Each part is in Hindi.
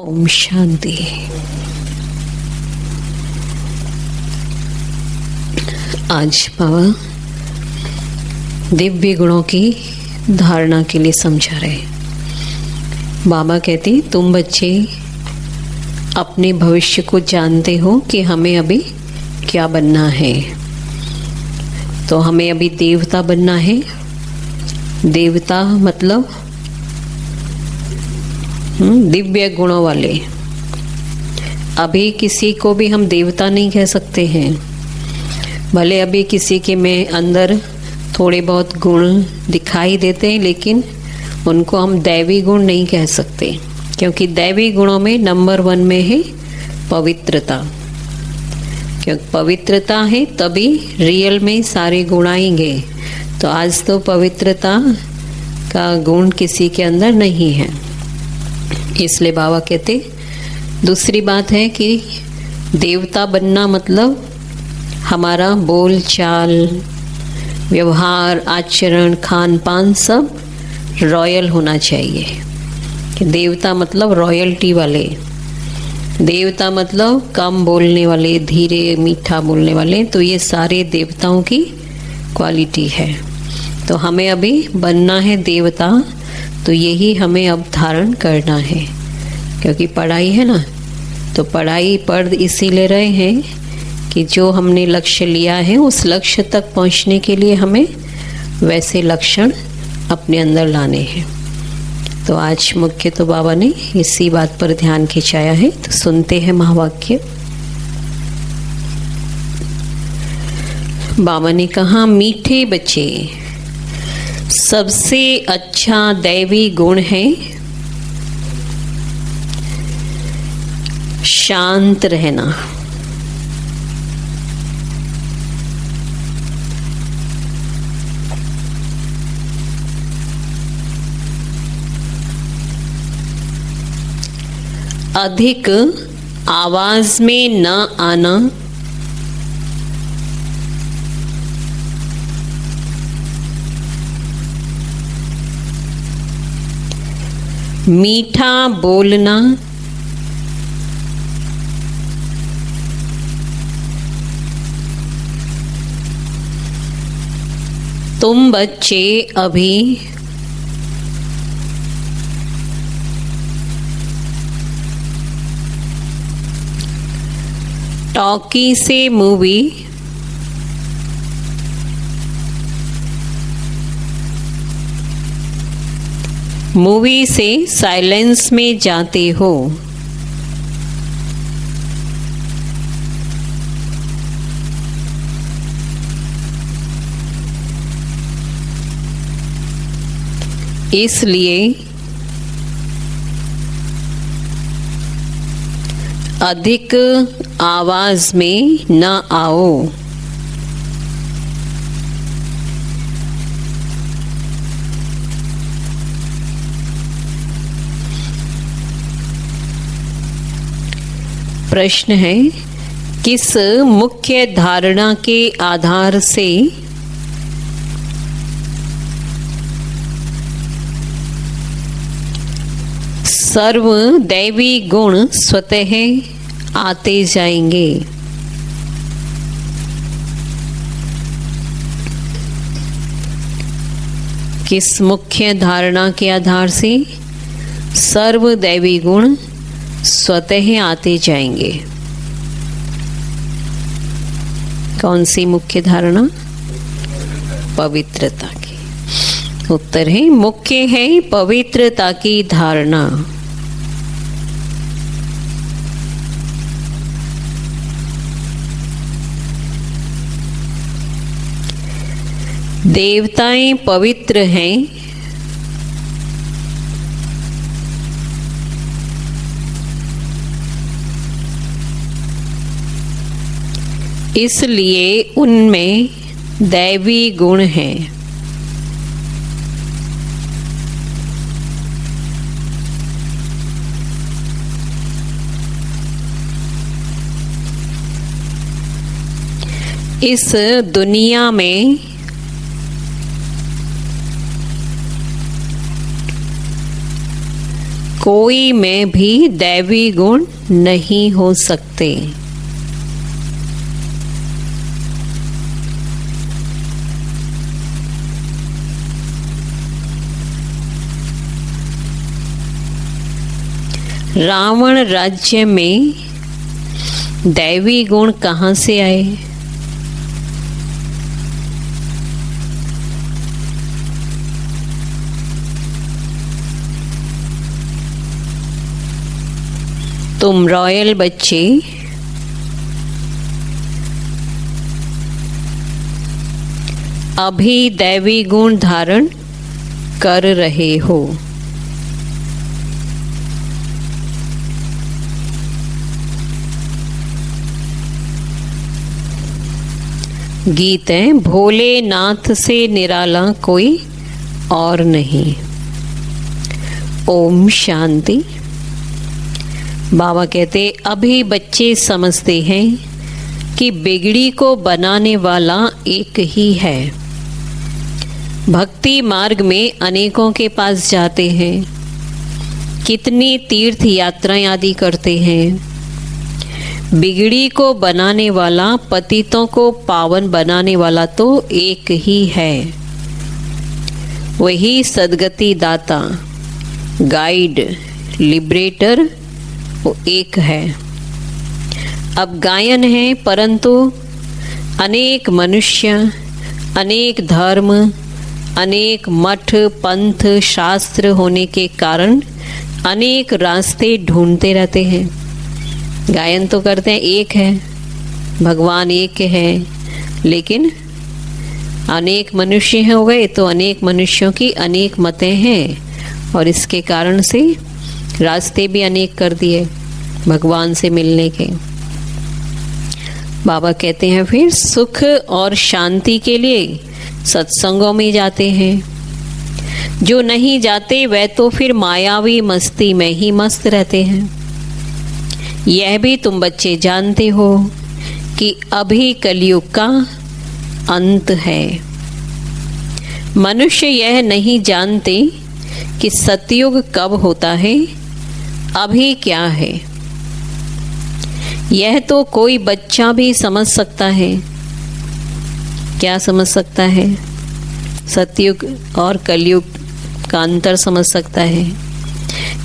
ओम शांति। आज बाबा दिव्य गुणों की धारणा के लिए समझा रहे। बाबा कहते तुम बच्चे अपने भविष्य को जानते हो कि हमें अभी क्या बनना है। तो हमें अभी देवता बनना है। देवता मतलब दिव्य गुणों वाले। अभी किसी को भी हम देवता नहीं कह सकते हैं। भले अभी किसी के में अंदर थोड़े बहुत गुण दिखाई देते हैं, लेकिन उनको हम दैवी गुण नहीं कह सकते, क्योंकि दैवी गुणों में नंबर 1 में है पवित्रता। क्योंकि पवित्रता है तभी रियल में सारे गुण आएंगे। तो आज तो पवित्रता का गुण किसी के अंदर नहीं है, इसलिए बाबा कहते। दूसरी बात है कि देवता बनना मतलब हमारा बोल चाल, व्यवहार, आचरण, खान पान सब रॉयल होना चाहिए। कि देवता मतलब रॉयल्टी वाले। देवता मतलब कम बोलने वाले, धीरे मीठा बोलने वाले। तो ये सारे देवताओं की क्वालिटी है। तो हमें अभी बनना है देवता। तो यही हमें अब धारण करना है, क्योंकि पढ़ाई है ना। तो पढ़ाई पढ़ इसीलिए रहे हैं कि जो हमने लक्ष्य लिया है उस लक्ष्य तक पहुंचने के लिए हमें वैसे लक्षण अपने अंदर लाने हैं। तो आज मुख्य तो बाबा ने इसी बात पर ध्यान खिंचाया है। तो सुनते हैं महावाक्य। बाबा ने कहा, मीठे बच्चे, सबसे अच्छा दैवी गुण है शांत रहना। अधिक आवाज में न आना। मीठा बोलना। तुम बच्चे अभी टॉकी से मूवी से साइलेंस में जाते हो। इसलिए अधिक आवाज में न आओ। प्रश्न है, किस मुख्य धारणा के आधार से सर्व दैवी गुण स्वतः आते जाएंगे? किस मुख्य धारणा के आधार से सर्व दैवी गुण स्वतः आते जाएंगे? कौन सी मुख्य धारणा? पवित्रता की। उत्तर है मुख्य है पवित्रता की धारणा। देवताएं पवित्र हैं, इसलिए उनमें दैवी गुण हैं। इस दुनिया में कोई में भी दैवी गुण नहीं हो सकते। रावण राज्य में दैवी गुण कहाँ से आए? तुम रॉयल बच्चे अभी दैवी गुण धारण कर रहे हो। गीत है, भोलेनाथ से निराला कोई और नहीं। ओम शांति। बाबा कहते अभी बच्चे समझते हैं कि बिगड़ी को बनाने वाला एक ही है। भक्ति मार्ग में अनेकों के पास जाते हैं, कितनी तीर्थ यात्राएं आदि करते हैं। बिगड़ी को बनाने वाला, पतितों को पावन बनाने वाला तो एक ही है। वही सद्गति दाता, गाइड, लिबरेटर वो एक है। अब गायन है, परंतु अनेक मनुष्य, अनेक धर्म, अनेक मठ, पंथ, शास्त्र होने के कारण अनेक रास्ते ढूंढते रहते हैं। गायन तो करते हैं, एक है, भगवान एक है, लेकिन अनेक मनुष्य हो गए तो अनेक मनुष्यों की अनेक मतें हैं और इसके कारण से रास्ते भी अनेक कर दिए भगवान से मिलने के। बाबा कहते हैं फिर सुख और शांति के लिए सत्संगों में जाते हैं। जो नहीं जाते वह तो फिर मायावी मस्ती में ही मस्त रहते हैं। यह भी तुम बच्चे जानते हो कि अभी कलयुग का अंत है। मनुष्य यह नहीं जानते कि सतयुग कब होता है, अभी क्या है। यह तो कोई बच्चा भी समझ सकता है। क्या समझ सकता है? सतयुग और कलयुग का अंतर समझ सकता है।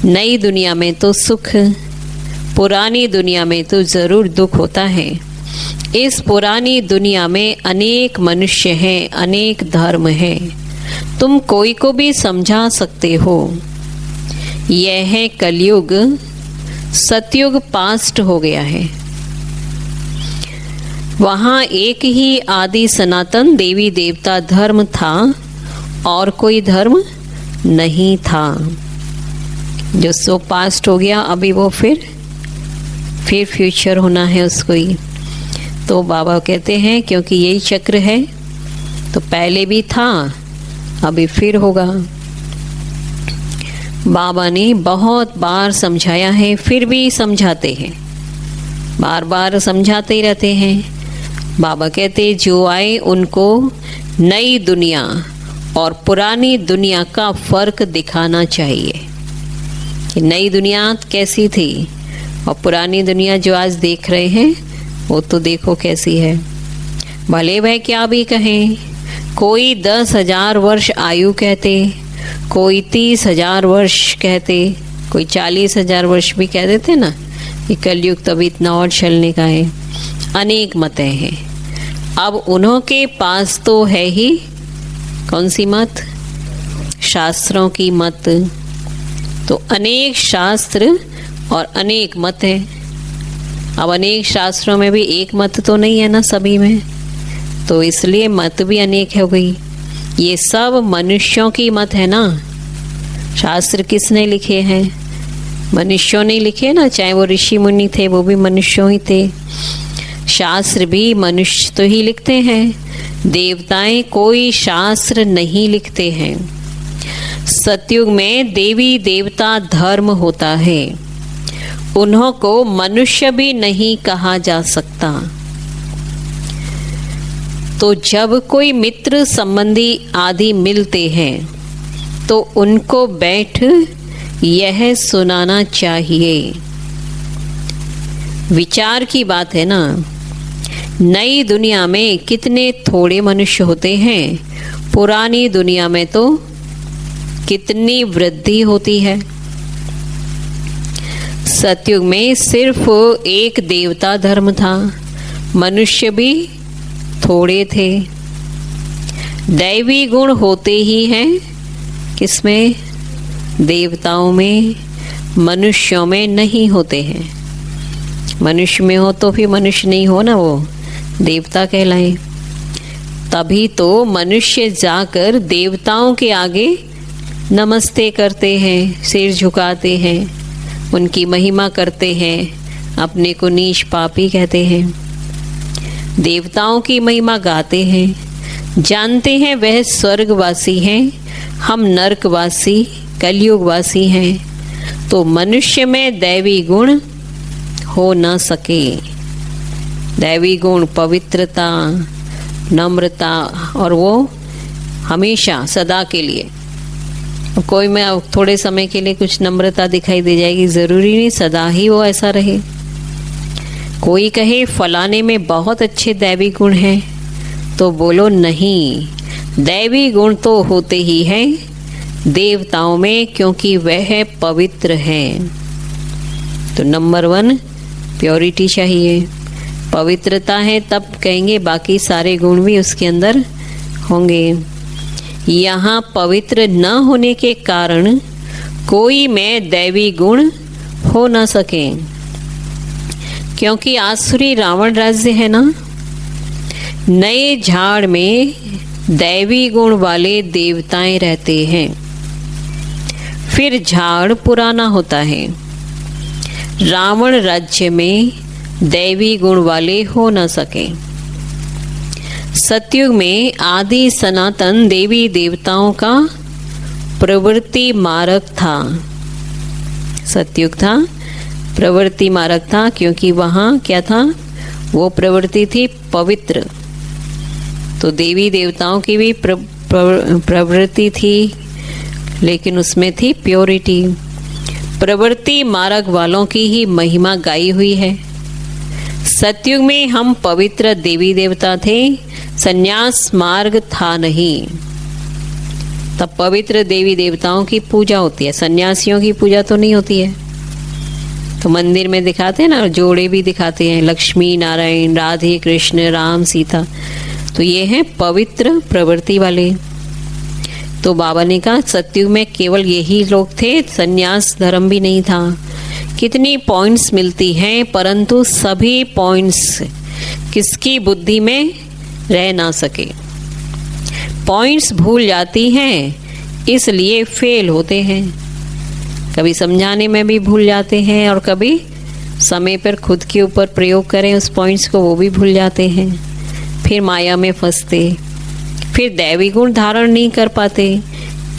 नई दुनिया में तो सुख, पुरानी दुनिया में तो जरूर दुख होता है। इस पुरानी दुनिया में अनेक मनुष्य हैं, अनेक धर्म हैं। तुम कोई को भी समझा सकते हो। यह है कलयुग, सतयुग पास्ट हो गया है। वहाँ एक ही आदि सनातन देवी देवता धर्म था और कोई धर्म नहीं था। जो सो पास्ट हो गया, अभी वो फिर फ्यूचर होना है उसको ही। तो बाबा कहते हैं क्योंकि यही चक्र है, तो पहले भी था, अभी फिर होगा। बाबा ने बहुत बार समझाया है, फिर भी समझाते हैं, बार बार समझाते ही रहते हैं। बाबा कहते जो आए उनको नई दुनिया और पुरानी दुनिया का फर्क दिखाना चाहिए कि नई दुनिया कैसी थी और पुरानी दुनिया जो आज देख रहे हैं वो तो देखो कैसी है। भले वह क्या भी कहें, कोई 10,000 वर्ष आयु कहते, कोई 30,000 वर्ष कहते, कोई 40,000 वर्ष भी कह देते ना, ये कलयुग तभी इतना और चलने का है। अनेक मतें हैं। अब उन्हों के पास तो है ही कौन सी मत? शास्त्रों की मत। तो अनेक शास्त्र और अनेक मत है। अब अनेक शास्त्रों में भी एक मत तो नहीं है ना सभी में, तो इसलिए मत भी अनेक हो गई। ये सब मनुष्यों की मत है ना। शास्त्र किसने लिखे हैं? मनुष्यों ने लिखे ना, चाहे वो ऋषि मुनि थे वो भी मनुष्यों ही थे। शास्त्र भी मनुष्य तो ही लिखते हैं, देवताएं कोई शास्त्र नहीं लिखते हैं। सतयुग में देवी देवता धर्म होता है, उन्हों को मनुष्य भी नहीं कहा जा सकता। तो जब कोई मित्र संबंधी आदि मिलते हैं तो उनको बैठ यह सुनाना चाहिए। विचार की बात है ना। नई दुनिया में कितने थोड़े मनुष्य होते हैं, पुरानी दुनिया में तो कितनी वृद्धि होती है। सतयुग में सिर्फ एक देवता धर्म था, मनुष्य भी थोड़े थे। दैवी गुण होते ही हैं किसमें? देवताओं में, मनुष्यों में नहीं होते हैं। मनुष्य में हो तो फिर मनुष्य नहीं हो ना, वो देवता कहलाए। तभी तो मनुष्य जाकर देवताओं के आगे नमस्ते करते हैं, सिर झुकाते हैं, उनकी महिमा करते हैं, अपने को नीच पापी कहते हैं, देवताओं की महिमा गाते हैं, जानते हैं वह स्वर्गवासी हैं, हम नरकवासी कलयुगवासी हैं। तो मनुष्य में दैवी गुण हो न सके। दैवी गुण पवित्रता, नम्रता, और वो हमेशा सदा के लिए। कोई में थोड़े समय के लिए कुछ नम्रता दिखाई दे जाएगी, ज़रूरी नहीं सदा ही वो ऐसा रहे। कोई कहे फलाने में बहुत अच्छे दैवी गुण हैं, तो बोलो नहीं, दैवी गुण तो होते ही हैं देवताओं में, क्योंकि वह पवित्र हैं। तो नंबर 1 प्योरिटी चाहिए, पवित्रता है, तब कहेंगे बाकी सारे गुण भी उसके अंदर होंगे। यहाँ पवित्र न होने के कारण कोई में दैवी गुण हो न सके, क्योंकि आसुरी रावण राज्य है ना। नए झाड़ में दैवी गुण वाले देवताएं रहते हैं, फिर झाड़ पुराना होता है। रावण राज्य में दैवी गुण वाले हो न सके। सतयुग में आदि सनातन देवी देवताओं का प्रवृत्ति मार्ग था। सतयुग था, प्रवृत्ति मार्ग था, क्योंकि वहाँ क्या था? वो प्रवृत्ति थी पवित्र। तो देवी देवताओं की भी प्रवृत्ति थी, लेकिन उसमें थी प्योरिटी। प्रवृत्ति मार्ग वालों की ही महिमा गाई हुई है। सतयुग में हम पवित्र देवी देवता थे, संन्यास मार्ग था नहीं। तब पवित्र देवी देवताओं की पूजा होती है, सन्यासियों की पूजा तो नहीं होती है। तो मंदिर में दिखाते हैं ना, जोड़े भी दिखाते हैं, लक्ष्मी नारायण, राधे कृष्ण, राम सीता। तो ये हैं पवित्र प्रवृत्ति वाले। तो बाबा ने कहा सतयुग में केवल यही लोग थे, सन्यास धर्म भी नहीं था। कितनी पॉइंट्स मिलती हैं, परंतु सभी पॉइंट्स किसकी बुद्धि में रह ना सके। पॉइंट्स भूल जाती हैं, इसलिए फेल होते हैं। कभी समझाने में भी भूल जाते हैं, और कभी समय पर खुद के ऊपर प्रयोग करें उस पॉइंट्स को, वो भी भूल जाते हैं। फिर माया में फंसते, फिर दैवी गुण धारण नहीं कर पाते।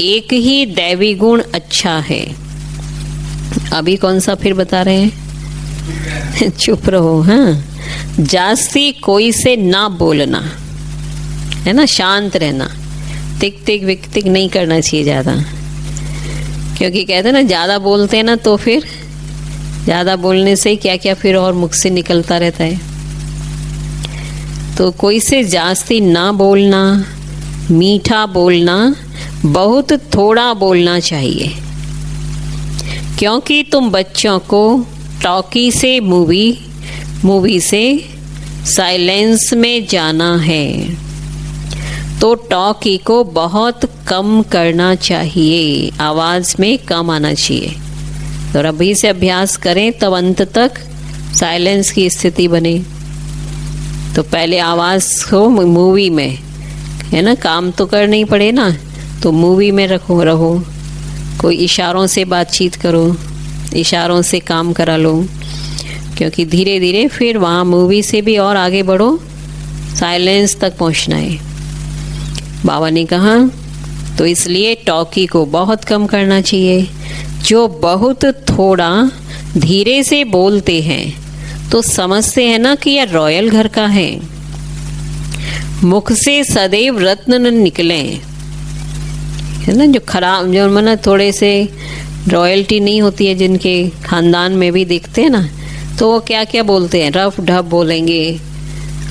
एक ही दैवी गुण अच्छा है। अभी कौन सा फिर बता रहे हैं? चुप रहो। हाँ, जास्ती कोई से ना बोलना है ना, शांत रहना, तिक तिक विक तिक नहीं करना चाहिए ज़्यादा, क्योंकि कहते हैं ना ज़्यादा बोलते हैं ना, तो फिर ज़्यादा बोलने से क्या क्या फिर और मुख से निकलता रहता है। तो कोई से जास्ती ना बोलना, मीठा बोलना, बहुत थोड़ा बोलना चाहिए। क्योंकि तुम बच्चों को टॉकी से मूवी से साइलेंस में जाना है, तो टॉकी को बहुत कम करना चाहिए, आवाज़ में कम आना चाहिए। तो अभी से अभ्यास करें, तब अंत तक साइलेंस की स्थिति बने। तो पहले आवाज़ हो मूवी में, है ना, काम तो करना ही पड़े ना, तो मूवी में रहो। कोई इशारों से बातचीत करो, इशारों से काम करा लो, क्योंकि धीरे धीरे फिर वहाँ मूवी से भी और आगे बढ़ो, साइलेंस तक पहुँचना है। बाबा ने कहा तो इसलिए टॉकी को बहुत कम करना चाहिए। जो बहुत थोड़ा धीरे से बोलते हैं तो समझते हैं ना कि यह रॉयल घर का है। मुख से सदैव रत्न न निकले, है ना, जो खराब, जो मैंने थोड़े से रॉयल्टी नहीं होती है जिनके खानदान में भी देखते हैं ना, तो वो क्या क्या बोलते हैं, रफ ढप बोलेंगे,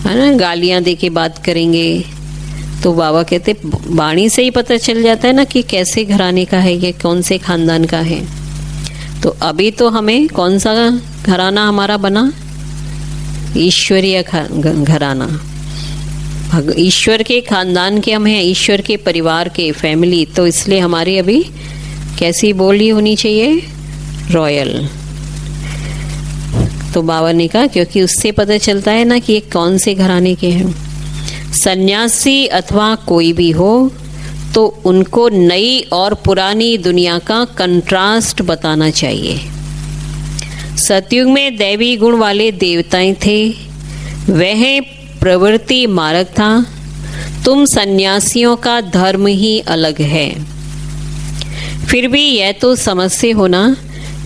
है ना, गालियाँ दे के बात करेंगे। तो बाबा कहते वाणी से ही पता चल जाता है ना कि कैसे घराने का है ये, कौन से खानदान का है। तो अभी तो हमें कौन सा घराना हमारा बना, ईश्वरीय घराना, ईश्वर के खानदान के हम हैं, ईश्वर के परिवार के, फैमिली। तो इसलिए हमारी अभी कैसी बोली होनी चाहिए, रॉयल। तो बाबा ने कहा क्योंकि उससे पता चलता है ना कि ये कौन से घराने के हैं। सन्यासी अथवा कोई भी हो तो उनको नई और पुरानी दुनिया का कंट्रास्ट बताना चाहिए। सतयुग में दैवी गुण वाले देवताएं थे, वह प्रवृत्ति मार्ग था। तुम सन्यासियों का धर्म ही अलग है। फिर भी यह तो समझते हो ना,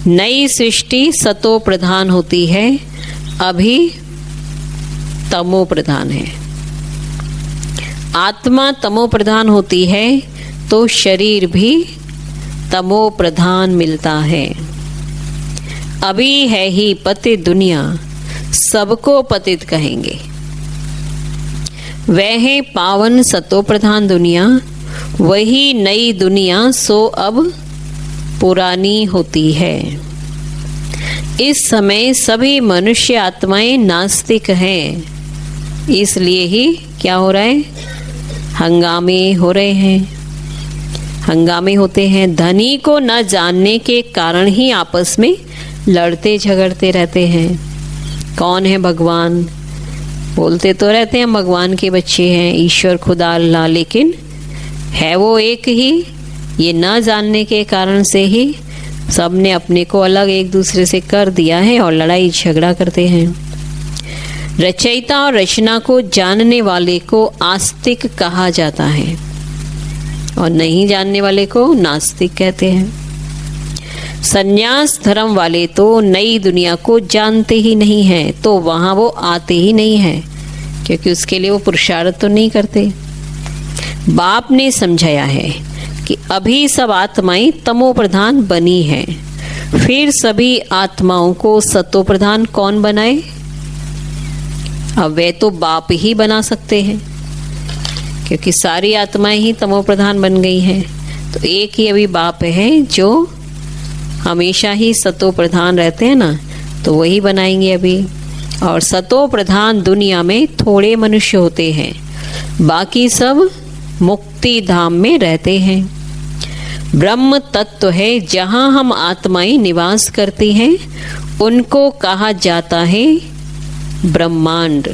नई सृष्टि सतो प्रधान होती है, अभी तमो प्रधान है। आत्मा तमो प्रधान होती है तो शरीर भी तमो प्रधान मिलता है। अभी है ही पतित दुनिया, सबको पतित कहेंगे। वह है पावन सतो प्रधान दुनिया, वही नई दुनिया सो अब पुरानी होती है। इस समय सभी मनुष्य आत्माएं नास्तिक हैं, इसलिए ही क्या हो रहा है, हंगामे हो रहे हैं, हंगामे होते हैं। धनी को न जानने के कारण ही आपस में लड़ते झगड़ते रहते हैं। कौन है भगवान, बोलते तो रहते हैं भगवान के बच्चे हैं, ईश्वर खुदा अल्लाह, लेकिन है वो एक ही। ये न जानने के कारण से ही सब ने अपने को अलग एक दूसरे से कर दिया है और लड़ाई झगड़ा करते हैं। रचयिता और रचना को जानने वाले को आस्तिक कहा जाता है और नहीं जानने वाले को नास्तिक कहते हैं। संन्यास धर्म वाले तो नई दुनिया को जानते ही नहीं हैं, तो वहाँ वो आते ही नहीं हैं, क्योंकि उसके लिए वो पुरुषार्थ तो नहीं करते। बाप ने समझाया है कि अभी सब आत्माएं तमो प्रधान बनी हैं, फिर सभी आत्माओं को सतो प्रधान कौन बनाए। अब वे तो बाप ही बना सकते हैं, क्योंकि सारी आत्माएं ही तमो प्रधान बन गई हैं। तो एक ही अभी बाप है जो हमेशा ही सतो प्रधान रहते हैं ना, तो वही बनाएंगे अभी। और सतो प्रधान दुनिया में थोड़े मनुष्य होते हैं, बाकी सब मुक्ति धाम में रहते हैं। ब्रह्म तत्व है जहाँ हम आत्माएं निवास करती हैं, उनको कहा जाता है ब्रह्मांड।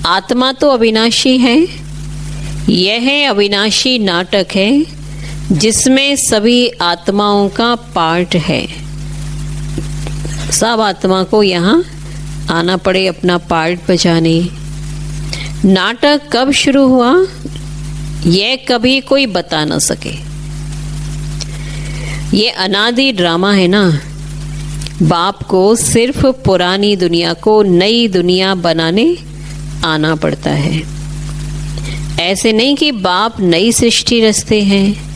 आत्मा तो अविनाशी है। यह अविनाशी नाटक है जिसमें सभी आत्माओं का पार्ट है। सब आत्मा को यहाँ आना पड़े अपना पार्ट बजाने। नाटक कब शुरू हुआ यह कभी कोई बता न सके। ये अनादि ड्रामा है ना। बाप को सिर्फ पुरानी दुनिया को नई दुनिया बनाने आना पड़ता है। ऐसे नहीं कि बाप नई सृष्टि रचते हैं।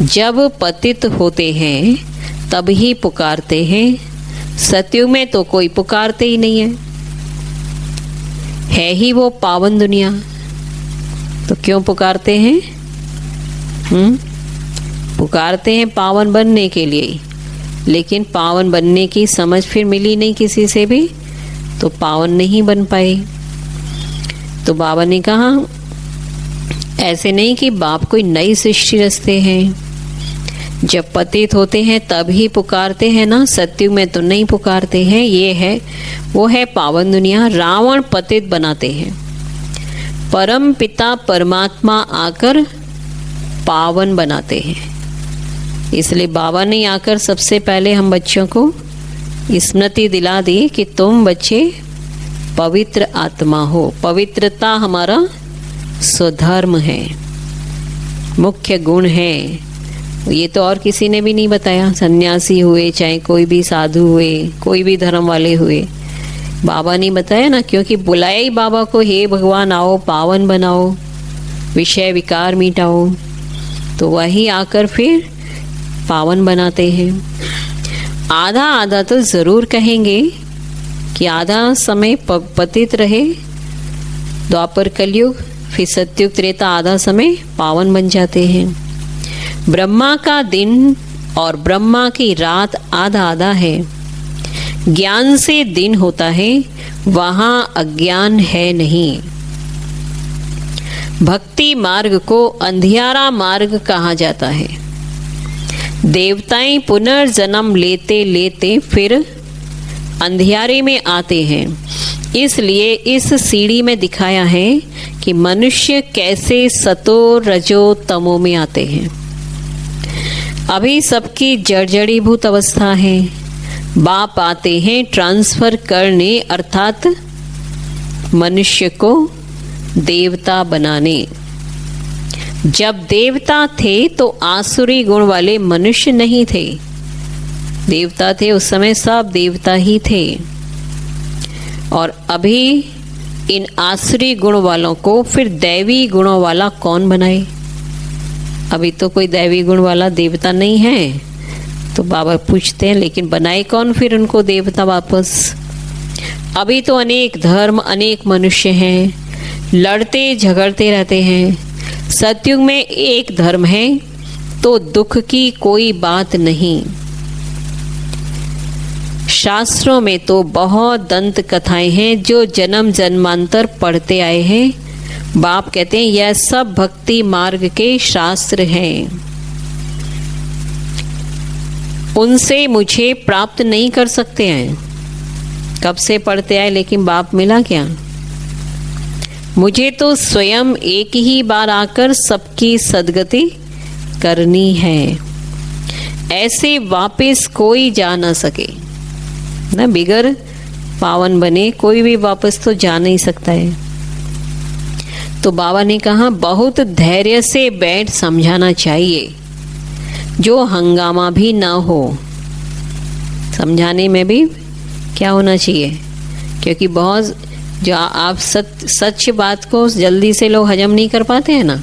जब पतित होते हैं तब ही पुकारते हैं। सतयुग में तो कोई पुकारते ही नहीं है ही वो पावन दुनिया, तो क्यों पुकारते हैं? पुकारते हैं पावन बनने के लिए, लेकिन पावन बनने की समझ फिर मिली नहीं किसी से भी, तो पावन नहीं बन पाए। तो बाबा ने कहा ऐसे नहीं कि बाप कोई नई सृष्टि रचते हैं। जब पतित होते हैं तब ही पुकारते हैं ना, सतयुग में तो नहीं पुकारते हैं। ये है वो है पावन दुनिया। रावण पतित बनाते हैं, परम पिता परमात्मा आकर पावन बनाते हैं। इसलिए बाबा ने आकर सबसे पहले हम बच्चों को स्मृति दिला दी कि तुम बच्चे पवित्र आत्मा हो। पवित्रता हमारा स्वधर्म है, मुख्य गुण है। ये तो और किसी ने भी नहीं बताया। सन्यासी हुए चाहे कोई भी साधु हुए, कोई भी धर्म वाले हुए, बाबा ने बताया ना, क्योंकि बुलाया ही बाबा को, हे भगवान आओ पावन बनाओ, विषय विकार मिटाओ। तो वही आकर फिर पावन बनाते हैं। आधा आधा तो ज़रूर कहेंगे कि आधा समय पतित रहे द्वापर कलयुग, फिर सतयुग त्रेता, आधा समय पावन बन जाते हैं। ब्रह्मा का दिन और ब्रह्मा की रात आधा आधा है। ज्ञान से दिन होता है, वहाँ अज्ञान है नहीं। भक्ति मार्ग को अंधियारा मार्ग कहा जाता है। देवताएं पुनर्जन्म लेते लेते फिर अंधियारे में आते हैं। इसलिए इस सीढ़ी में दिखाया है कि मनुष्य कैसे सतो रजो तमो में आते हैं। अभी सबकी जर्जरीभूत अवस्था है। बाप आते हैं ट्रांसफर करने, अर्थात मनुष्य को देवता बनाने। जब देवता थे तो आसुरी गुण वाले मनुष्य नहीं थे। देवता थे उस समय, सब देवता ही थे। और अभी इन आसुरी गुण वालों को फिर दैवी गुणों वाला कौन बनाए? अभी तो कोई दैवी गुण वाला देवता नहीं है। तो बाबा पूछते हैं लेकिन बनाए कौन फिर उनको देवता वापस? अभी तो अनेक धर्म, अनेक मनुष्य हैं, लड़ते झगड़ते रहते हैं। सतयुग में एक धर्म है तो दुख की कोई बात नहीं। शास्त्रों में तो बहुत दंत कथाएं हैं जो जन्म जन्मांतर पढ़ते आए हैं। बाप कहते हैं यह सब भक्ति मार्ग के शास्त्र हैं, उनसे मुझे प्राप्त नहीं कर सकते हैं। कब से पढ़ते आए लेकिन बाप मिला क्या? मुझे तो स्वयं एक ही बार आकर सबकी सदगति करनी है। ऐसे वापस कोई जा ना सके ना, बिगर पावन बने कोई भी वापस तो जा नहीं सकता है। तो बाबा ने कहा बहुत धैर्य से बैठ समझाना चाहिए, जो हंगामा भी ना हो। समझाने में भी क्या होना चाहिए, क्योंकि बहुत जो आप सच बात को जल्दी से लोग हजम नहीं कर पाते हैं ना,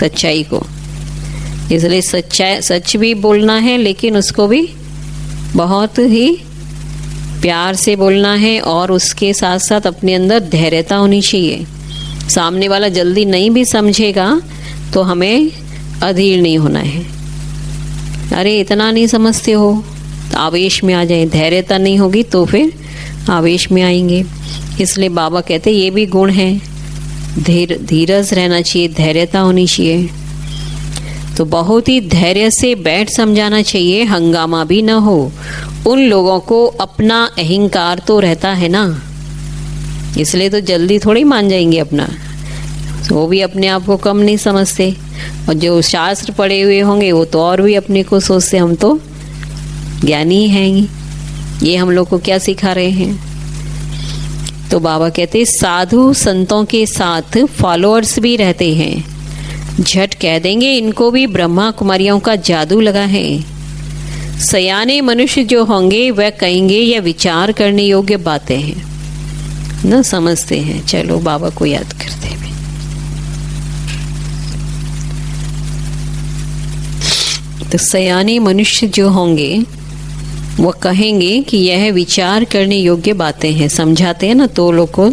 सच्चाई को। इसलिए सच भी बोलना है, लेकिन उसको भी बहुत ही प्यार से बोलना है और उसके साथ साथ अपने अंदर धैर्यता होनी चाहिए। सामने वाला जल्दी नहीं भी समझेगा तो हमें अधीर नहीं होना है। अरे इतना नहीं समझते हो तो आवेश में आ जाए, धैर्यता नहीं होगी तो फिर आवेश में आएंगे। इसलिए बाबा कहते ये भी गुण है, धीरज रहना चाहिए, धैर्यता होनी चाहिए। तो बहुत ही धैर्य से बैठ समझाना चाहिए, हंगामा भी ना हो। उन लोगों को अपना अहंकार तो रहता है ना, इसलिए तो जल्दी थोड़ी मान जाएंगे अपना। वो भी अपने आप को कम नहीं समझते, और जो शास्त्र पढ़े हुए होंगे वो तो और भी अपने को सोचते हम तो ज्ञानी हैं। ये हम लोग को क्या सिखा रहे हैं? तो बाबा कहते साधु संतों के साथ फॉलोअर्स भी रहते हैं। झट कह देंगे इनको भी ब्रह्मा कुमारियों का जादू लगा है। सयाने मनुष्य जो होंगे वह कहेंगे यह विचार करने योग्य बातें हैं, न समझते हैं। चलो बाबा को याद करते हैं। तो सयाने मनुष्य जो होंगे वो कहेंगे कि यह विचार करने योग्य बातें हैं। समझाते हैं ना तो लोग को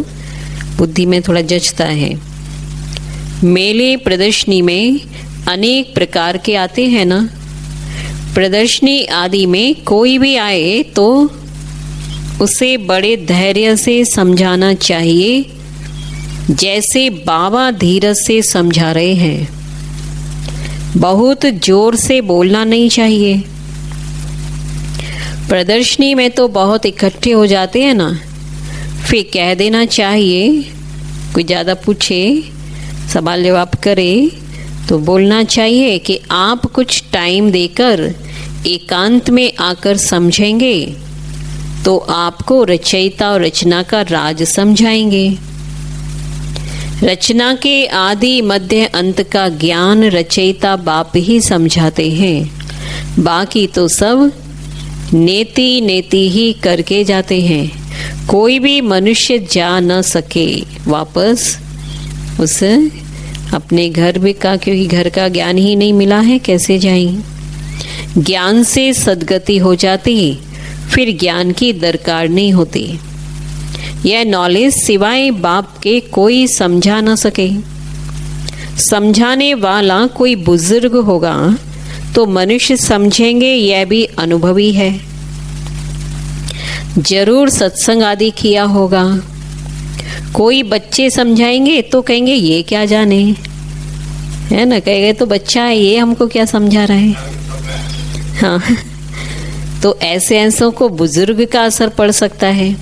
बुद्धि में थोड़ा जचता है। मेले प्रदर्शनी में अनेक प्रकार के आते हैं ना। प्रदर्शनी आदि में कोई भी आए तो उसे बड़े धैर्य से समझाना चाहिए, जैसे बाबा धीरज से समझा रहे हैं। बहुत जोर से बोलना नहीं चाहिए। प्रदर्शनी में तो बहुत इकट्ठे हो जाते हैं ना, फिर कह देना चाहिए, कोई ज़्यादा पूछे सवाल जवाब करे तो बोलना चाहिए कि आप कुछ टाइम देकर एकांत में आकर समझेंगे तो आपको रचयिता और रचना का राज समझाएंगे। रचना के आदि मध्य अंत का ज्ञान रचयिता बाप ही समझाते हैं। बाकी तो सब नेति नेति ही करके जाते हैं। कोई भी मनुष्य जा न सके वापस उस अपने घर भी का, क्योंकि घर का ज्ञान ही नहीं मिला है, कैसे जाएंगे। ज्ञान से सद्गति हो जाती, फिर ज्ञान की दरकार नहीं होती। यह नॉलेज सिवाय बाप के कोई समझा न सके। समझाने वाला कोई बुजुर्ग होगा तो मनुष्य समझेंगे यह भी अनुभवी है, जरूर सत्संग आदि किया होगा। कोई बच्चे समझाएंगे तो कहेंगे ये क्या जाने, है ना, कहेंगे तो बच्चा है ये हमको क्या समझा रहा है। हाँ, तो ऐसों को बुजुर्ग का असर पड़ सकता है।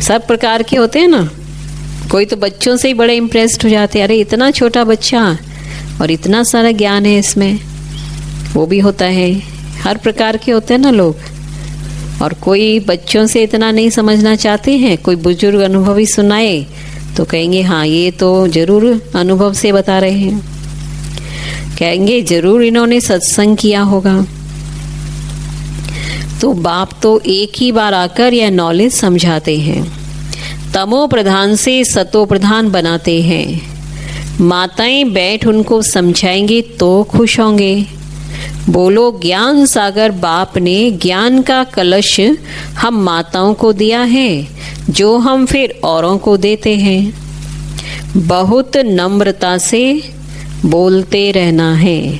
सब प्रकार के होते हैं ना, कोई तो बच्चों से ही बड़े इम्प्रेस्ड हो जाते हैं, अरे इतना छोटा बच्चा और इतना सारा ज्ञान है इसमें, वो भी होता है। हर प्रकार के होते हैं ना लोग। और कोई बच्चों से इतना नहीं समझना चाहते हैं, कोई बुजुर्ग अनुभवी सुनाए तो कहेंगे हाँ ये तो जरूर अनुभव से बता रहे हैं, कहेंगे जरूर इन्होंने सत्संग किया होगा। तो बाप तो एक ही बार आकर यह नॉलेज समझाते हैं, तमो प्रधान से सतो प्रधान बनाते हैं। माताएं बैठ उनको समझाएंगी तो खुश होंगे। बोलो ज्ञान सागर बाप ने ज्ञान का कलश हम माताओं को दिया है, जो हम फिर औरों को देते हैं। बहुत नम्रता से बोलते रहना है।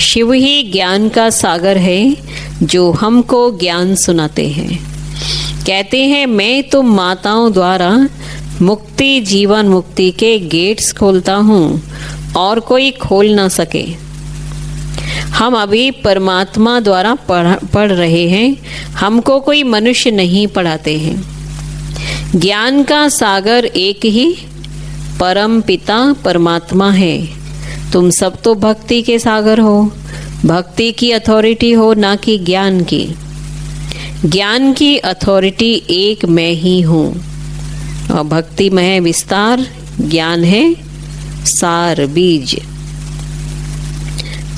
शिव ही ज्ञान का सागर है, जो हमको ज्ञान सुनाते हैं। कहते हैं मैं तो माताओं द्वारा मुक्ति जीवन मुक्ति के गेट्स खोलता हूँ और कोई खोल ना सके। हम अभी परमात्मा द्वारा पढ़ रहे हैं, हमको कोई मनुष्य नहीं पढ़ाते हैं। ज्ञान का सागर एक ही परम पिता परमात्मा है। तुम सब तो भक्ति के सागर हो, भक्ति की अथॉरिटी हो, ना कि ज्ञान की। ज्ञान की अथॉरिटी एक मैं ही हूँ और भक्ति में है विस्तार, ज्ञान है सार बीज।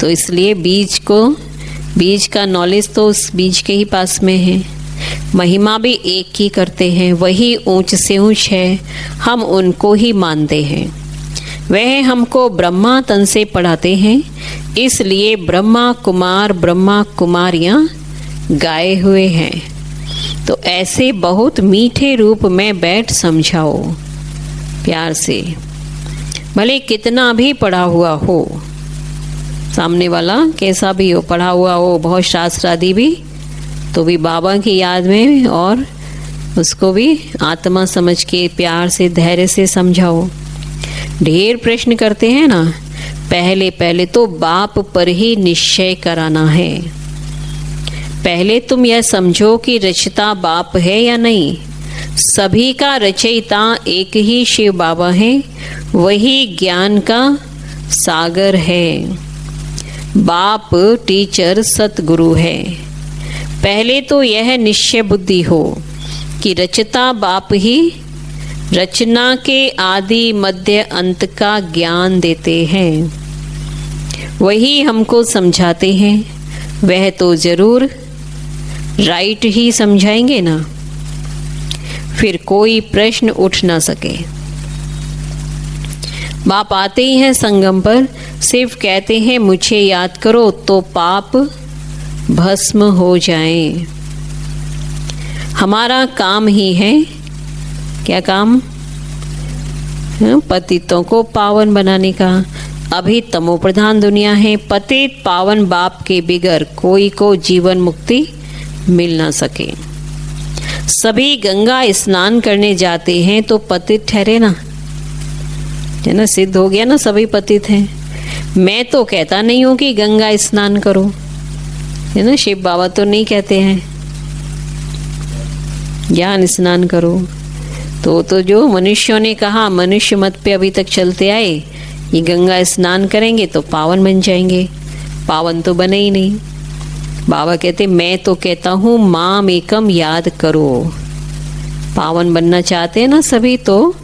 तो इसलिए बीज का नॉलेज तो उस बीज के ही पास में है। महिमा भी एक ही करते हैं, वही ऊंच से ऊंच है, हम उनको ही मानते हैं। वह हमको ब्रह्मा तन से पढ़ाते हैं, इसलिए ब्रह्मा कुमार ब्रह्मा कुमारियाँ गाए हुए हैं। तो ऐसे बहुत मीठे रूप में बैठ समझाओ प्यार से, भले कितना भी पढ़ा हुआ हो, सामने वाला कैसा भी हो, पढ़ा हुआ हो, बहुत शास्त्र आदि भी, तो भी बाबा की याद में और उसको भी आत्मा समझ के प्यार से धैर्य से समझाओ। ढेर प्रश्न करते हैं ना, पहले तो बाप पर ही निश्चय कराना है। पहले तुम यह समझो कि रचयिता बाप है या नहीं। सभी का रचयिता एक ही शिव बाबा है, वही ज्ञान का सागर है। बाप टीचर सतगुरु है। पहले तो यह निश्चय बुद्धि हो कि रचयिता बाप ही रचना के आदि मध्य अंत का ज्ञान देते हैं, वही हमको समझाते हैं। वह तो जरूर राइट ही समझाएंगे ना, फिर कोई प्रश्न उठ ना सके। बाप आते ही हैं संगम पर, सिर्फ कहते हैं मुझे याद करो तो पाप भस्म हो जाएं। हमारा काम ही है, क्या काम? पतितों को पावन बनाने का। अभी तमो प्रधान दुनिया है, पतित पावन बाप के बिगर कोई को जीवन मुक्ति मिल ना सके। सभी गंगा स्नान करने जाते हैं तो पतित ठहरे ना, है ना, सिद्ध हो गया ना, सभी पतित हैं। मैं तो कहता नहीं हूं कि गंगा स्नान करो, है ना, शिव बाबा तो नहीं कहते हैं ज्ञान स्नान करो। तो जो मनुष्यों ने कहा, मनुष्य मत पे अभी तक चलते आए, ये गंगा स्नान करेंगे तो पावन बन जाएंगे, पावन तो बने ही नहीं। बाबा कहते मैं तो कहता हूँ माम एकम याद करो। पावन बनना चाहते हैं ना सभी, तो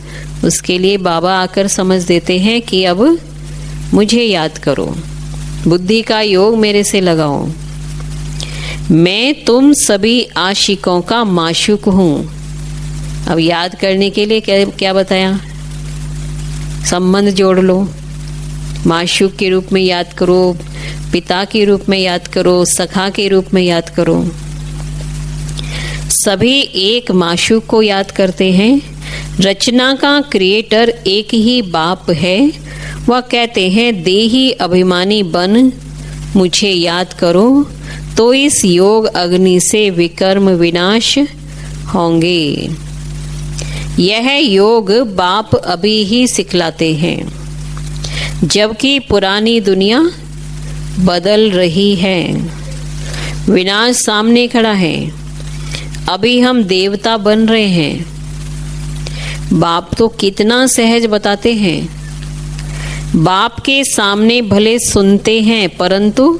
उसके लिए बाबा आकर समझ देते हैं कि अब मुझे याद करो, बुद्धि का योग मेरे से लगाओ। मैं तुम सभी आशिकों का माशूक हूँ। अब याद करने के लिए क्या बताया? संबंध जोड़ लो, माशूक के रूप में याद करो, पिता के रूप में याद करो, सखा के रूप में याद करो। सभी एक माशूक को याद करते हैं। रचना का क्रिएटर एक ही बाप है। वह कहते हैं देही अभिमानी बन मुझे याद करो, तो इस योग अग्नि से विकर्म विनाश होंगे। यह योग बाप अभी ही सिखलाते हैं, जबकि पुरानी दुनिया बदल रही है। विनाश सामने खड़ा है। अभी हम देवता बन रहे हैं। बाप तो कितना सहज बताते हैं। बाप के सामने भले सुनते हैं, परंतु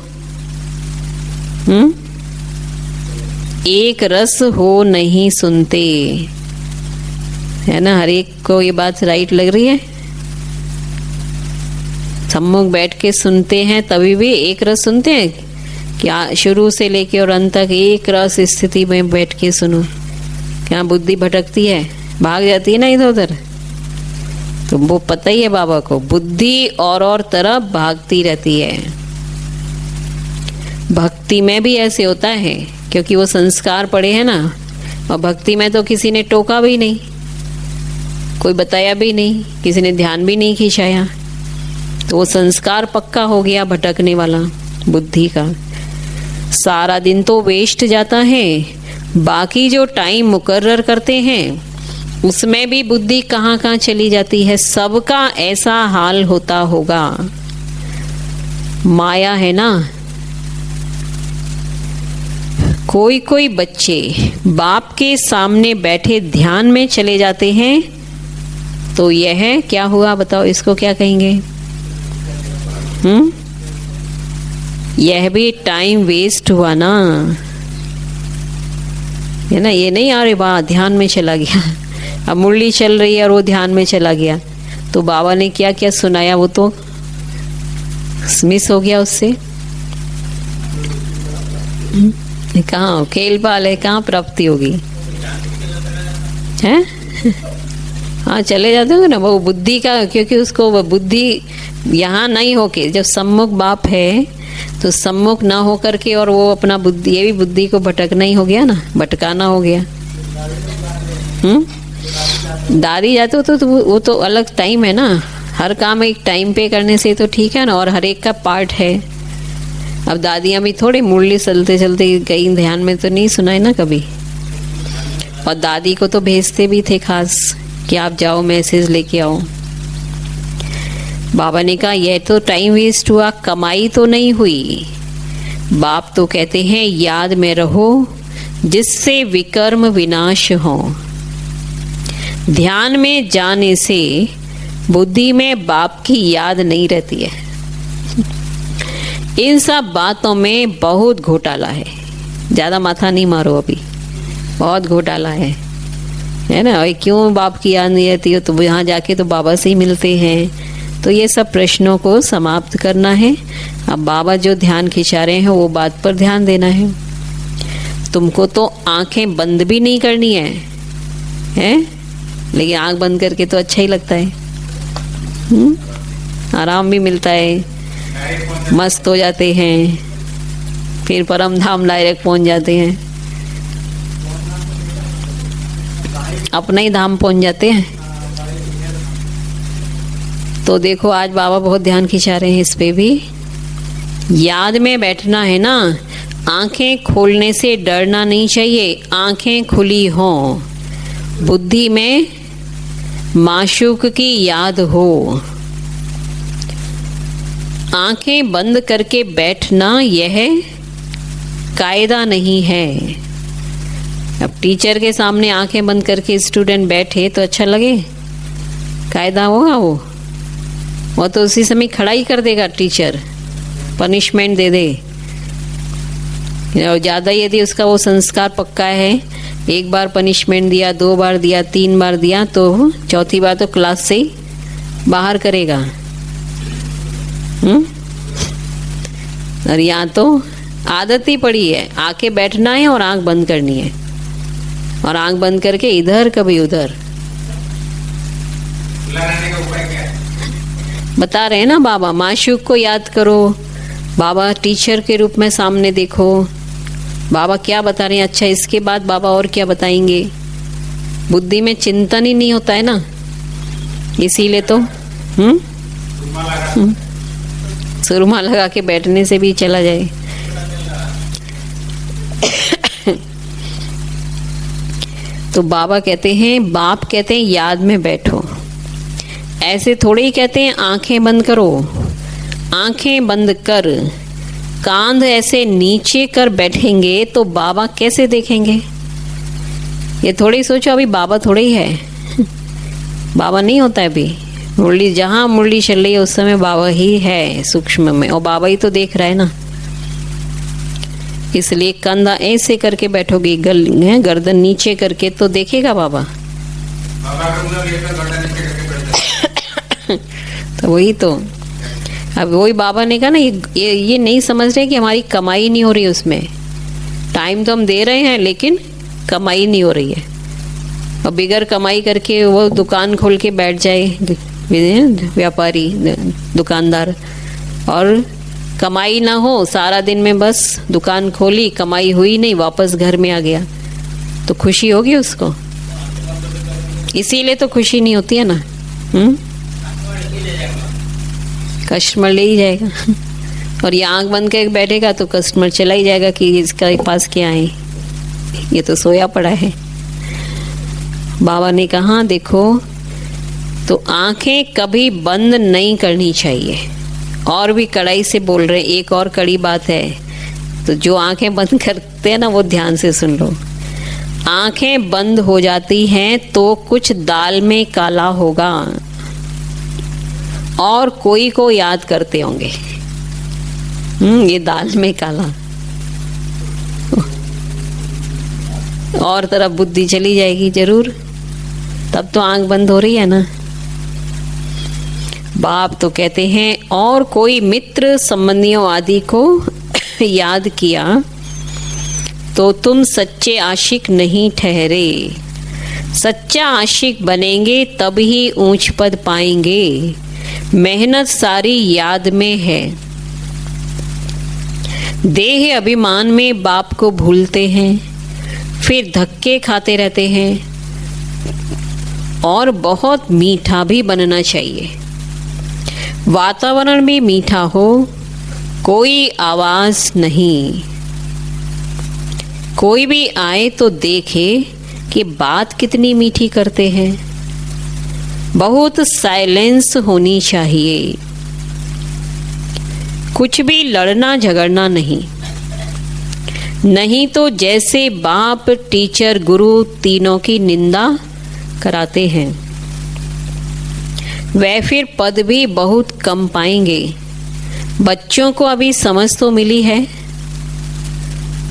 एक रस हो नहीं सुनते, है ना। हर एक को ये बात राइट लग रही है। सम्मुख बैठ के सुनते हैं तभी भी एक रस सुनते हैं क्या? शुरू से लेके और अंत तक एक रस स्थिति में बैठ के सुनो। क्या बुद्धि भटकती है, भाग जाती है ना इधर उधर? तो वो पता ही है बाबा को, बुद्धि और तरफ भागती रहती है। भक्ति में भी ऐसे होता है, क्योंकि वो संस्कार पड़े हैं ना। और भक्ति में तो किसी ने टोका भी नहीं, कोई बताया भी नहीं, किसी ने ध्यान भी नहीं खिंचाया, तो वो संस्कार पक्का हो गया भटकने वाला बुद्धि का। सारा दिन तो वेस्ट जाता है। बाकी जो टाइम मुकर्रर करते हैं उसमें भी बुद्धि कहाँ कहाँ चली जाती है। सबका ऐसा हाल होता होगा। माया है ना। कोई कोई बच्चे बाप के सामने बैठे ध्यान में चले जाते हैं, तो यह क्या हुआ बताओ, इसको क्या कहेंगे? यह भी टाइम वेस्ट हुआ ना, है ना। ये नहीं अरे वाह ध्यान में चला गया, अब मुरली चल रही है और वो ध्यान में चला गया, तो बाबा ने क्या क्या सुनाया वो तो मिस हो गया उससे। कहाँ खेल पाल है, कहाँ प्राप्ति होगी, हैं? हाँ चले जाते होंगे ना वो बुद्धि का, क्योंकि उसको वो बुद्धि यहाँ नहीं होके, जब सम्मुख बाप है तो सम्मुख ना हो करके और वो अपना बुद्धि, ये भी बुद्धि को भटकना ही हो गया ना, भटकाना हो गया। दादी जाते हो तो वो तो अलग टाइम है ना। हर काम एक टाइम पे करने से तो ठीक है ना, और हर एक का पार्ट है। अब दादियाँ भी थोड़ी मुरली चलते चलते कहीं ध्यान में तो नहीं सुनाए ना कभी। और दादी को तो भेजते भी थे खास कि आप जाओ मैसेज लेके आओ। बाबा ने कहा यह तो टाइम वेस्ट हुआ, कमाई तो नहीं हुई। बाप तो कहते हैं याद में रहो जिससे विकर्म विनाश हो। ध्यान में जाने से बुद्धि में बाप की याद नहीं रहती है। इन सब बातों में बहुत घोटाला है। ज़्यादा माथा नहीं मारो, अभी बहुत घोटाला है ना। और क्यों बाप की याद नहीं रहती हो, तो यहाँ जाके तो बाबा से ही मिलते हैं। तो ये सब प्रश्नों को समाप्त करना है। अब बाबा जो ध्यान खिंचा रहे हैं वो बात पर ध्यान देना है। तुमको तो आंखें बंद भी नहीं करनी है? लेकिन आंख बंद करके तो अच्छा ही लगता है। आराम भी मिलता है, मस्त हो जाते हैं, फिर परम धाम डायरेक्ट पहुंच जाते हैं, अपना ही धाम पहुंच जाते हैं। तो देखो आज बाबा बहुत ध्यान खिंचा रहे हैं इस पे भी। याद में बैठना है ना। आंखें खोलने से डरना नहीं चाहिए, आंखें खुली हों, बुद्धि में माशूक की याद हो। आंखें बंद करके बैठना यह कायदा नहीं है। अब टीचर के सामने आंखें बंद करके स्टूडेंट बैठे तो अच्छा लगे? कायदा होगा वो तो उसी समय खड़ा ही कर देगा टीचर, पनिशमेंट दे दे। और ज़्यादा यदि उसका वो संस्कार पक्का है, एक बार पनिशमेंट दिया, 2 बार दिया, 3 बार दिया, तो चौथी बार तो क्लास से ही बाहर करेगा। और यहाँ तो आदत ही पड़ी है, आके बैठना है और आंख बंद करनी है, और आंख बंद करके इधर कभी उधर। बता रहे हैं ना बाबा, माशूक को याद करो, बाबा टीचर के रूप में सामने देखो, बाबा क्या बता रहे हैं, अच्छा इसके बाद बाबा और क्या बताएंगे। बुद्धि में चिंतन ही नहीं होता है ना, इसीलिए तो सुरमा लगा के बैठने से भी चला जाए। तो बाबा कहते हैं, बाप कहते हैं याद में बैठो। ऐसे थोड़े ही कहते हैं आंखें बंद करो। आंखें बंद कर कांध ऐसे नीचे कर बैठेंगे तो बाबा कैसे देखेंगे? ये थोड़ी सोचो, अभी बाबा थोड़े ही है, बाबा नहीं होता है अभी। मुरली जहाँ मुरली चल रही है उस समय बाबा ही है सूक्ष्म में, और बाबा ही तो देख रहा है ना। इसलिए कंधा ऐसे करके बैठोगी, गर्दन नीचे करके तो देखेगा बाबा। तो वही तो, अब वही बाबा ने कहा ना, ये नहीं समझ रहे कि हमारी कमाई नहीं हो रही उसमें। टाइम तो हम दे रहे हैं लेकिन कमाई नहीं हो रही है। और बिगर कमाई करके वो दुकान खोल के बैठ जाए व्यापारी दुकानदार, और कमाई ना हो, सारा दिन में बस दुकान खोली, कमाई हुई नहीं, वापस घर में आ गया, तो खुशी होगी उसको? इसीलिए तो खुशी नहीं होती है ना। कस्टमर ले ही जाएगा और ये आंख बंद करके बैठेगा तो कस्टमर चला ही जाएगा कि इसका पास क्या है, ये तो सोया पड़ा है। बाबा ने कहा देखो, तो आंखें कभी बंद नहीं करनी चाहिए। और भी कड़ाई से बोल रहे, एक और कड़ी बात है, तो जो आंखें बंद करते हैं ना वो ध्यान से सुन लो। आंखें बंद हो जाती हैं तो कुछ दाल में काला होगा और कोई को याद करते होंगे, ये दाल में काला, और तरफ बुद्धि चली जाएगी जरूर, तब तो आंख बंद हो रही है ना। बाप तो कहते हैं और कोई मित्र संबंधियों आदि को याद किया तो तुम सच्चे आशिक नहीं ठहरे। सच्चा आशिक बनेंगे तब ही ऊंच पद पाएंगे। मेहनत सारी याद में है। देह अभिमान में बाप को भूलते हैं, फिर धक्के खाते रहते हैं। और बहुत मीठा भी बनना चाहिए। वातावरण भी मीठा हो, कोई आवाज नहीं। कोई भी आए तो देखे कि बात कितनी मीठी करते हैं। बहुत साइलेंस होनी चाहिए। कुछ भी लड़ना झगड़ना नहीं, नहीं तो जैसे बाप टीचर गुरु तीनों की निंदा कराते हैं वह फिर पद भी बहुत कम पाएंगे। बच्चों को अभी समझ तो मिली है।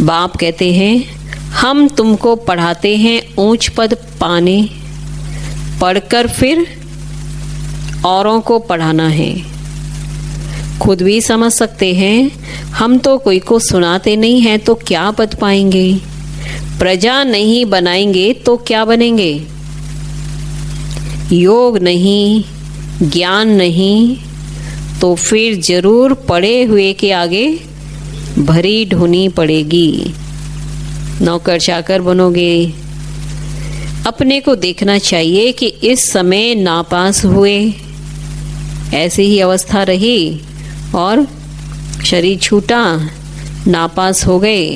बाप कहते हैं हम तुमको पढ़ाते हैं ऊंच पद पाने, पढ़कर फिर औरों को पढ़ाना है। खुद भी समझ सकते हैं, हम तो कोई को सुनाते नहीं हैं तो क्या पद पाएंगे। प्रजा नहीं बनाएंगे तो क्या बनेंगे। योग नहीं, ज्ञान नहीं, तो फिर जरूर पढ़े हुए के आगे भरी ढोनी पड़ेगी। नौकर चाकर बनोगे। अपने को देखना चाहिए कि इस समय नापास हुए, ऐसी ही अवस्था रही और शरीर छूटा, नापास हो गए,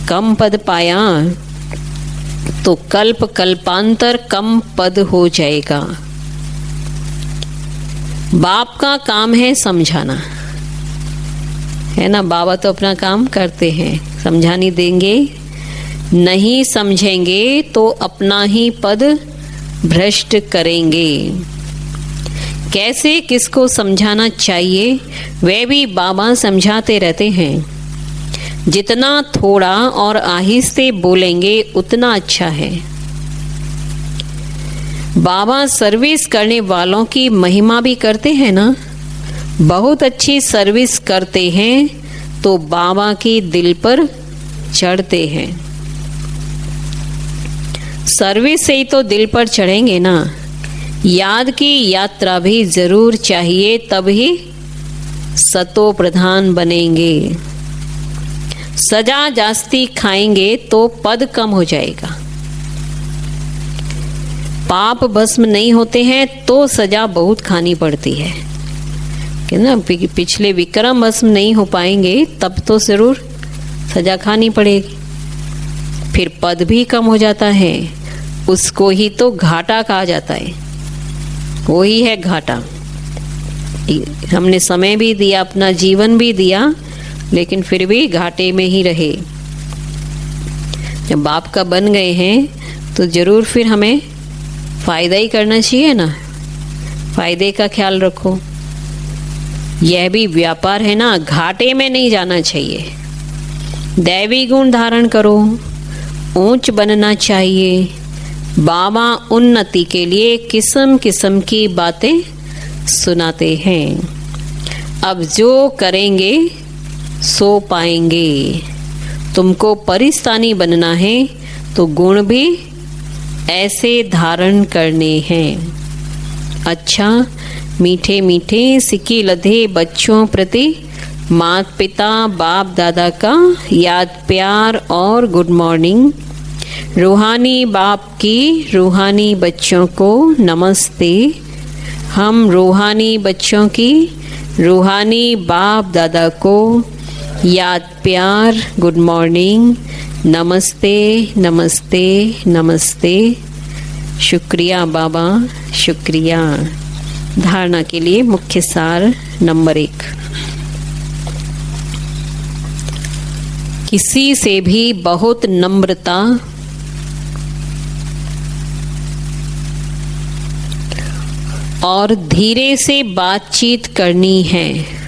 कम पद पाया, तो कल्प कल्पांतर कम पद हो जाएगा। बाप का काम है समझाना, है ना। बाबा तो अपना काम करते हैं, समझानी देंगे। नहीं समझेंगे तो अपना ही पद भ्रष्ट करेंगे। कैसे किसको समझाना चाहिए वे भी बाबा समझाते रहते हैं। जितना थोड़ा और आहिस्ते बोलेंगे उतना अच्छा है। बाबा सर्विस करने वालों की महिमा भी करते हैं ना। बहुत अच्छी सर्विस करते हैं तो बाबा के दिल पर चढ़ते हैं। सर्विस से ही तो दिल पर चढ़ेंगे ना। याद की यात्रा भी जरूर चाहिए, तभी सतो प्रधान बनेंगे। सजा जास्ती खाएंगे तो पद कम हो जाएगा। पाप भस्म नहीं होते हैं तो सजा बहुत खानी पड़ती है कि ना, पिछले विक्रम भस्म नहीं हो पाएंगे तब तो जरूर सजा खानी पड़ेगी। फिर पद भी कम हो जाता है, उसको ही तो घाटा कहा जाता है। वही है घाटा। हमने समय भी दिया, अपना जीवन भी दिया, लेकिन फिर भी घाटे में ही रहे। जब बाप का बन गए हैं तो जरूर फिर हमें फायदा ही करना चाहिए ना। फायदे का ख्याल रखो। यह भी व्यापार है ना, घाटे में नहीं जाना चाहिए। दैवी गुण धारण करो, ऊंच बनना चाहिए। बाबा उन्नति के लिए किस्म किस्म की बातें सुनाते हैं। अब जो करेंगे सो पाएंगे। तुमको परिस्तानी बनना है तो गुण भी ऐसे धारण करने हैं। अच्छा, मीठे मीठे सिक्की लधे बच्चों प्रति माता पिता बाप दादा का याद प्यार और गुड मॉर्निंग। रूहानी बाप की रूहानी बच्चों को नमस्ते। हम रूहानी बच्चों की रूहानी बाप दादा को याद प्यार गुड मॉर्निंग, नमस्ते नमस्ते नमस्ते। शुक्रिया बाबा, शुक्रिया। धारणा के लिए मुख्य सार नंबर 1। किसी से भी बहुत नम्रता और धीरे से बातचीत करनी है।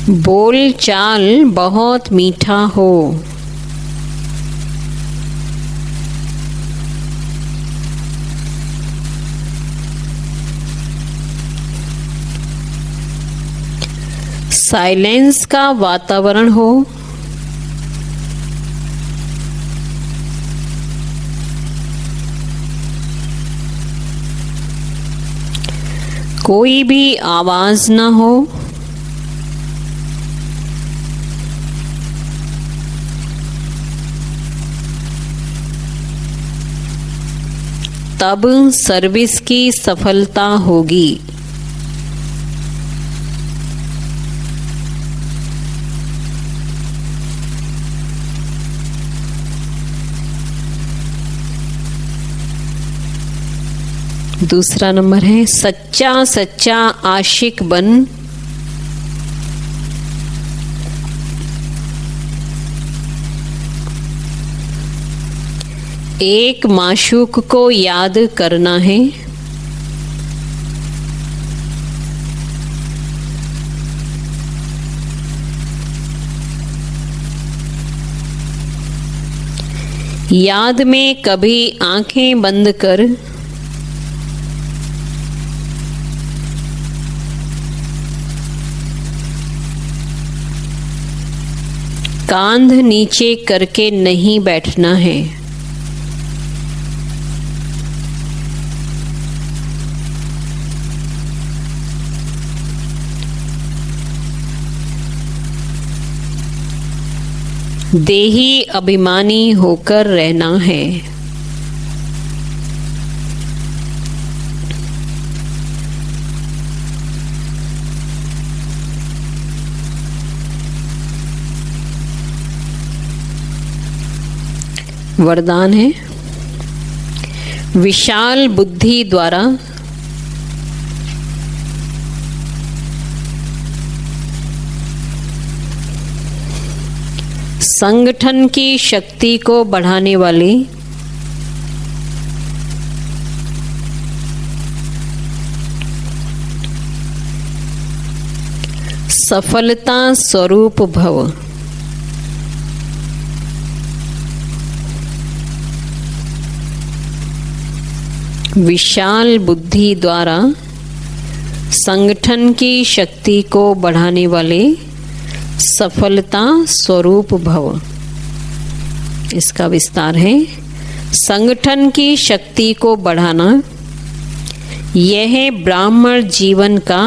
बोल चाल बहुत मीठा हो। साइलेंस का वातावरण हो। कोई भी आवाज ना हो। तब सर्विस की सफलता होगी। दूसरा नंबर है सच्चा सच्चा आशिक बन। एक माशूक को याद करना है। याद में कभी आंखें बंद कर कांध नीचे करके नहीं बैठना है। देही अभिमानी होकर रहना है। वरदान है विशाल बुद्धि द्वारा संगठन की शक्ति को बढ़ाने वाले सफलता स्वरूप भव। विशाल बुद्धि द्वारा संगठन की शक्ति को बढ़ाने वाले सफलता स्वरूप भव। इसका विस्तार है, संगठन की शक्ति को बढ़ाना यह ब्राह्मण जीवन का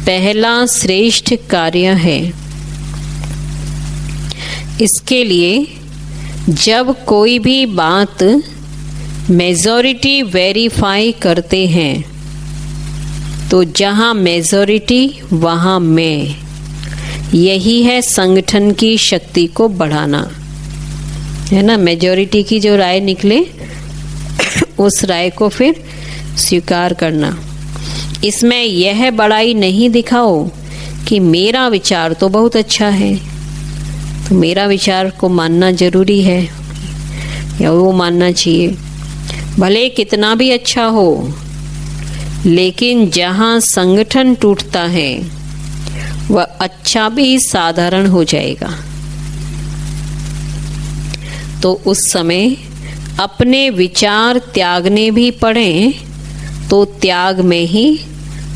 पहला श्रेष्ठ कार्य है। इसके लिए जब कोई भी बात मेजॉरिटी वेरीफाई करते हैं तो जहां मेजॉरिटी वहां मैं, यही है संगठन की शक्ति को बढ़ाना, है ना। मेजॉरिटी की जो राय निकले उस राय को फिर स्वीकार करना। इसमें यह बड़ाई नहीं दिखाओ कि मेरा विचार तो बहुत अच्छा है, तो मेरा विचार को मानना जरूरी है या वो मानना चाहिए, भले कितना भी अच्छा हो। लेकिन जहाँ संगठन टूटता है वह अच्छा भी साधारण हो जाएगा। तो उस समय अपने विचार त्यागने भी पड़े तो त्याग में ही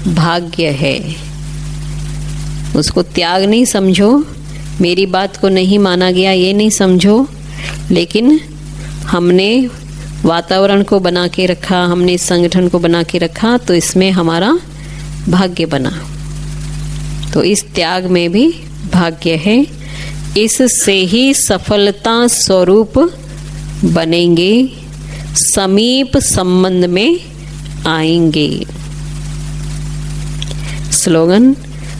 भाग्य है। उसको त्याग नहीं समझो, मेरी बात को नहीं माना गया ये नहीं समझो, लेकिन हमने वातावरण को बना के रखा, हमने संगठन को बना के रखा, तो इसमें हमारा भाग्य बना। तो इस त्याग में भी भाग्य है। इससे ही सफलता स्वरूप बनेंगे, समीप संबंध में आएंगे। स्लोगन,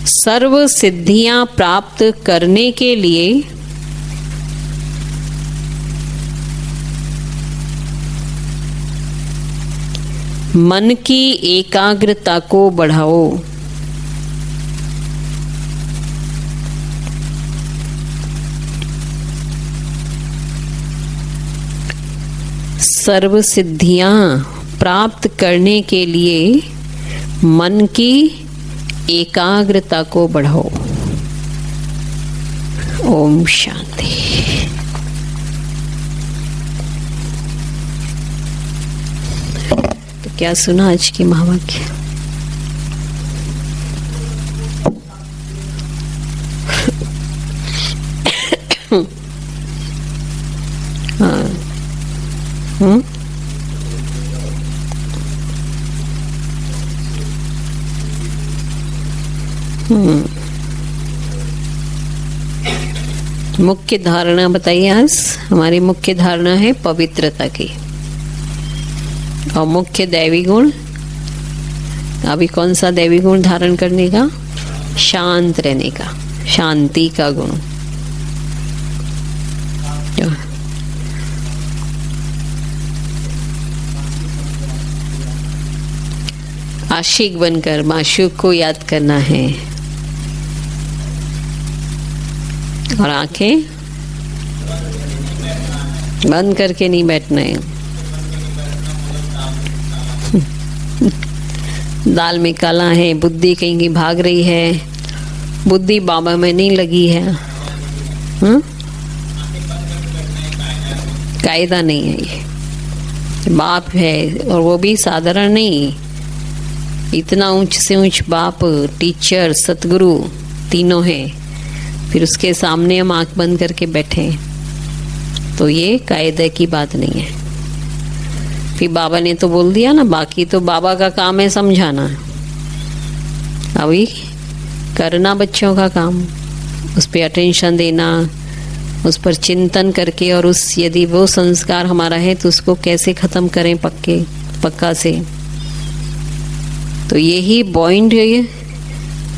सर्व सिद्धियां प्राप्त करने के लिए मन की एकाग्रता को बढ़ाओ। सर्व सिद्धियां प्राप्त करने के लिए मन की एकाग्रता को बढ़ाओ। ओम शांति। तो क्या सुना आज की महावाक्य? हाँ। मुख्य धारणा बताइए। आज हमारी मुख्य धारणा है पवित्रता की, और मुख्य दैवी गुण अभी कौन सा दैवी गुण धारण करने का? शांत रहने का, शांति का गुण। आशिक बनकर माशूक को याद करना है, और आंखें बंद करके नहीं बैठना है। दाल में काला है, बुद्धि कहीं की भाग रही है, बुद्धि बाबा में नहीं लगी है। कायदा नहीं है ये। बाप है, और वो भी साधारण नहीं, इतना ऊंच से ऊंच बाप, टीचर, सतगुरु तीनों हैं, फिर उसके सामने हम आंख बंद करके बैठे, तो ये कायदे की बात नहीं है। फिर बाबा ने तो बोल दिया ना, बाकी तो बाबा का काम है समझाना, अभी करना बच्चों का काम, उस पर अटेंशन देना, उस पर चिंतन करके, और उस यदि वो संस्कार हमारा है तो उसको कैसे ख़त्म करें पक्का से। तो यही पॉइंट है,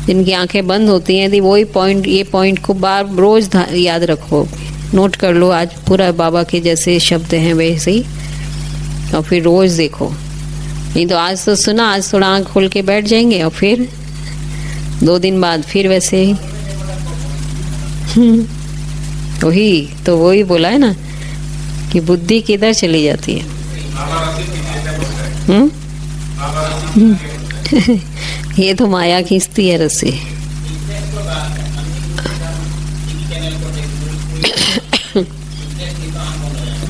जिनकी आंखें बंद होती हैं, यदि वही पॉइंट, ये पॉइंट को बार रोज याद रखो, नोट कर लो। आज पूरा बाबा के जैसे शब्द हैं वैसे ही, और फिर रोज देखो। नहीं तो आज तो सुना, आज थोड़ा आंख खोल के बैठ जाएंगे, और फिर 2 दिन बाद फिर वैसे ही। वही तो वही बोला है ना कि बुद्धि किधर चली जाती है। ये तो माया खींचती है रस्सी।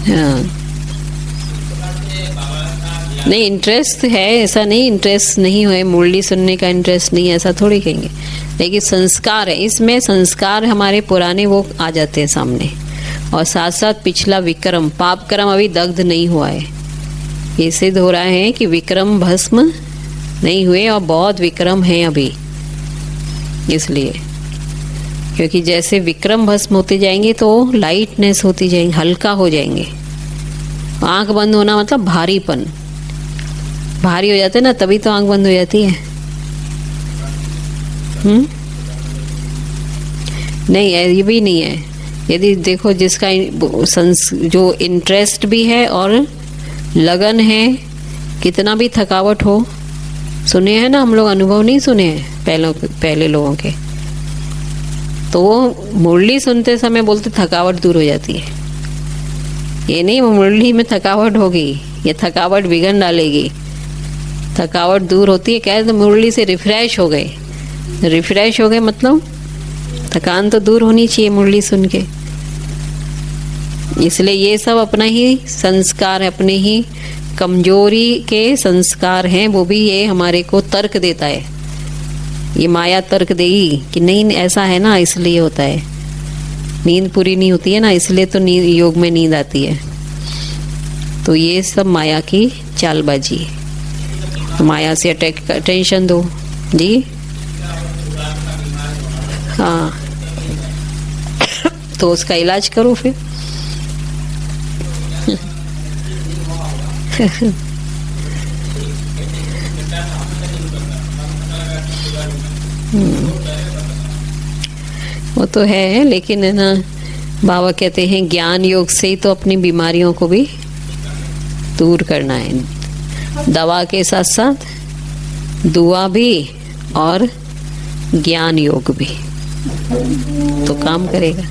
हाँ, नहीं इंटरेस्ट है, ऐसा नहीं इंटरेस्ट नहीं है, मुरली सुनने का इंटरेस्ट नहीं है, ऐसा थोड़ी कहेंगे। लेकिन संस्कार है, इसमें संस्कार हमारे पुराने वो आ जाते हैं सामने, और साथ साथ पिछला विक्रम पाप कर्म अभी दग्ध नहीं हुआ है। ये सिद्ध हो रहा है कि विक्रम भस्म नहीं हुए और बहुत विक्रम हैं अभी। इसलिए क्योंकि जैसे विक्रम भस्म होते जाएंगे तो लाइटनेस होती जाएंगे, हल्का हो जाएंगे। आंख बंद होना मतलब भारीपन, भारी हो जाते हैं ना, तभी तो आंख बंद हो जाती है। नहीं, ये भी नहीं है। यदि देखो जिसका जो इंटरेस्ट भी है और लगन है, कितना भी थकावट हो, सुने हैं ना हम लोग, अनुभव नहीं सुने हैं पहले लोगों के, तो वो मुरली सुनते समय बोलते थकावट दूर हो जाती है। ये नहीं मुरली में थकावट होगी, ये थकावट बिगड़ डालेगी। थकावट दूर होती है, क्या तो मुरली से रिफ्रेश हो गए। रिफ्रेश हो गए मतलब थकान तो दूर होनी चाहिए मुरली सुन के। इसलिए ये सब अपना ही संस्कार है, अपने ही कमजोरी के संस्कार हैं। वो भी ये हमारे को तर्क देता है, ये माया तर्क देगी कि नहीं ऐसा है ना, इसलिए होता है। नींद पूरी नहीं होती है ना, इसलिए तो योग में नींद आती है। तो ये सब माया की चालबाजी है। माया से अटेंशन दो जी। हाँ तो उसका इलाज करो फिर। वो तो है, लेकिन है ना, बाबा कहते हैं ज्ञान योग से ही तो अपनी बीमारियों को भी दूर करना है। दवा के साथ साथ दुआ भी और ज्ञान योग भी तो काम करेगा।